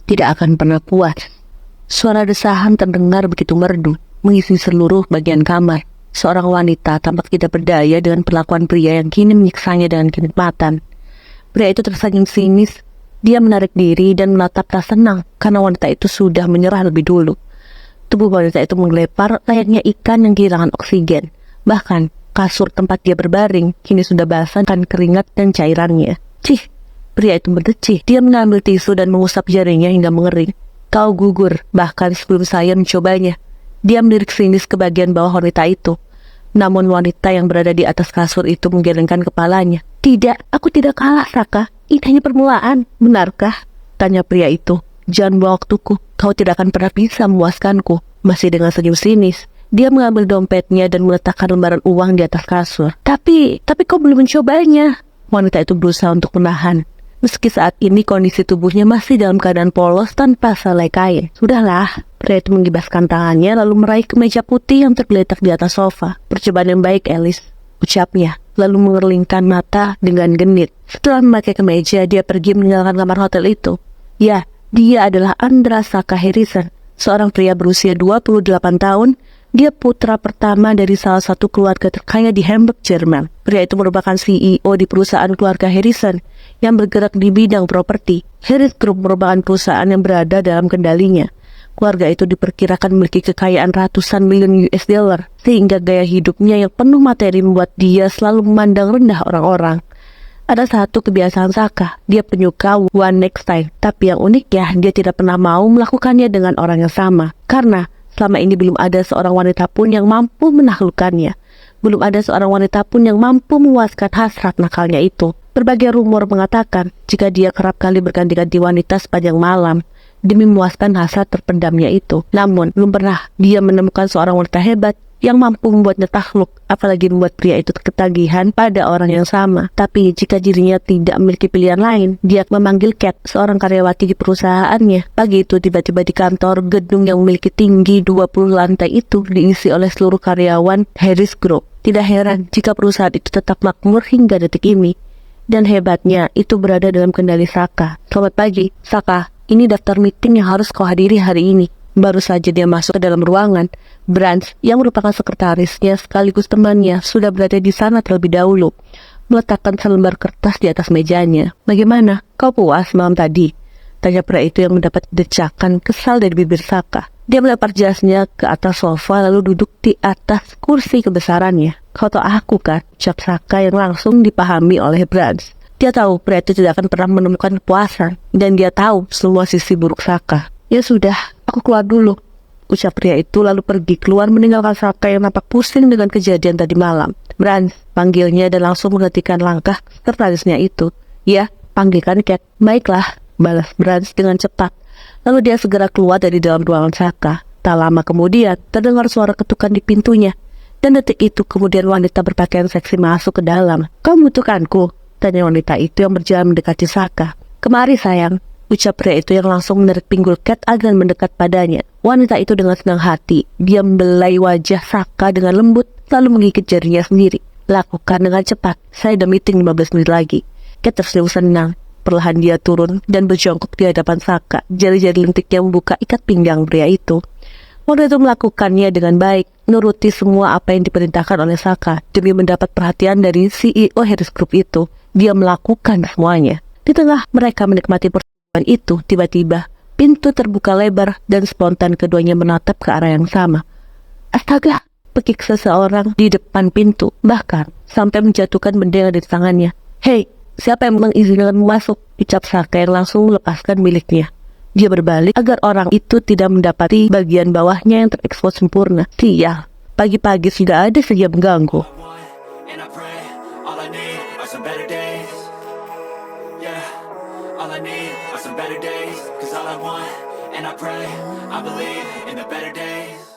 tidak akan pernah puas. Suara desahan terdengar begitu merdu, mengisi seluruh bagian kamar. Seorang wanita tampak tidak berdaya dengan perlakuan pria yang kini menyiksanya dengan kenikmatan. Pria itu tersenyum sinis. Dia menarik diri dan menatap tak senang karena wanita itu sudah menyerah lebih dulu. Tubuh wanita itu menggelepar layaknya ikan yang kehilangan oksigen. Bahkan kasur tempat dia berbaring kini sudah basah kan keringat dan cairannya. Cih, pria itu berdecih. Dia mengambil tisu dan mengusap jarinya hingga mengering. Kau gugur, bahkan sebelum saya mencobanya. Dia melirik sinis ke bagian bawah wanita itu. Namun wanita yang berada di atas kasur itu menggelengkan kepalanya. Tidak, aku tidak kalah, Saka. Ini hanya permulaan. Benarkah? Tanya pria itu. Jangan buang waktuku. Kau tidak akan pernah bisa memuaskanku. Masih dengan senyum sinis, dia mengambil dompetnya dan meletakkan lembaran uang di atas kasur. Tapi kau belum mencobanya. Wanita itu berusaha untuk menahan. Meski saat ini kondisi tubuhnya masih dalam keadaan polos tanpa selai kain. Sudahlah, pria itu menggibaskan tangannya lalu meraih kemeja putih yang tergeletak di atas sofa. Percobaan yang baik, Alice, ucapnya, lalu mengerlingkan mata dengan genit. Setelah memakai kemeja, dia pergi meninggalkan kamar hotel itu. Ya, dia adalah Andra Saka Harrison, seorang pria berusia 28 tahun. Dia putra pertama dari salah satu keluarga terkaya di Hamburg, Jerman. Pria itu merupakan CEO di perusahaan keluarga Harrison yang bergerak di bidang properti. Harris Group merupakan perusahaan yang berada dalam kendalinya. Keluarga itu diperkirakan memiliki kekayaan ratusan miliun US dollar, sehingga gaya hidupnya yang penuh materi membuat dia selalu memandang rendah orang-orang. Ada satu kebiasaan Saka, dia penyuka one next time. Tapi yang uniknya, dia tidak pernah mau melakukannya dengan orang yang sama. Karena selama ini belum ada seorang wanita pun yang mampu menaklukkannya. Belum ada seorang wanita pun yang mampu memuaskan hasrat nakalnya itu. Berbagai rumor mengatakan jika dia kerap kali berganti-ganti wanita sepanjang malam demi memuaskan hasrat terpendamnya itu. Namun, belum pernah dia menemukan seorang wanita hebat yang mampu membuatnya takluk, apalagi membuat pria itu ketagihan pada orang yang sama. Tapi jika dirinya tidak memiliki pilihan lain, dia memanggil Kat, seorang karyawati di perusahaannya. Pagi itu tiba-tiba di kantor gedung yang memiliki tinggi 20 lantai itu diisi oleh seluruh karyawan Harris Group. Tidak heran jika perusahaan itu tetap makmur hingga detik ini. Dan hebatnya, itu berada dalam kendali Saka. Selamat pagi, Saka. Ini daftar meeting yang harus kau hadiri hari ini. Baru saja dia masuk ke dalam ruangan. Branch, yang merupakan sekretarisnya sekaligus temannya, sudah berada di sana terlebih dahulu, meletakkan selembar kertas di atas mejanya. Bagaimana? Kau puas malam tadi? Tanya pria itu yang mendapat decakan kesal dari bibir Saka. Dia melempar jasnya ke atas sofa lalu duduk di atas kursi kebesarannya. Kau tahu aku kan? Ucap Saka yang langsung dipahami oleh Branch. Dia tahu pria itu tidak akan pernah menemukan kepuasan, dan dia tahu semua sisi buruk Saka. Ya sudah, aku keluar dulu, ucap pria itu lalu pergi keluar meninggalkan Saka yang nampak pusing dengan kejadian tadi malam. Branch, panggilnya dan langsung menghentikan langkah sekretarisnya itu. Ya, panggilkan Kat. Baiklah, balas Branch dengan cepat. Lalu dia segera keluar dari dalam ruangan Saka. Tak lama kemudian, terdengar suara ketukan di pintunya. Dan detik itu kemudian wanita berpakaian seksi masuk ke dalam. Kau membutuhkanku? Tanya wanita itu yang berjalan mendekati Saka. Kemari sayang, ucap pria itu yang langsung menarik pinggul Kat agar mendekat padanya. Wanita itu dengan senang hati, dia membelai wajah Saka dengan lembut, lalu menggigit jarinya sendiri. Lakukan dengan cepat, saya ada meeting 15 menit lagi. Kat tersenyum senang. Perlahan dia turun dan berjongkok di hadapan Saka. Jari-jari lentiknya membuka ikat pinggang pria itu. Wanita itu melakukannya dengan baik, nuruti semua apa yang diperintahkan oleh Saka demi mendapat perhatian dari CEO Harris Group itu. Dia melakukan semuanya. Di tengah mereka menikmati pertemuan itu, tiba-tiba pintu terbuka lebar dan spontan keduanya menatap ke arah yang sama. Astaga, pekik seseorang di depan pintu, bahkan sampai menjatuhkan benda yang ada di tangannya. Hei, siapa yang mengizinkanmu masuk? Ucap Saka yang langsung melepaskan miliknya. Dia berbalik agar orang itu tidak mendapati bagian bawahnya yang terekspos sempurna. Sial, pagi-pagi sudah ada saja mengganggu. All I need are some better days, 'cause all I want, and I pray, I believe in the better days.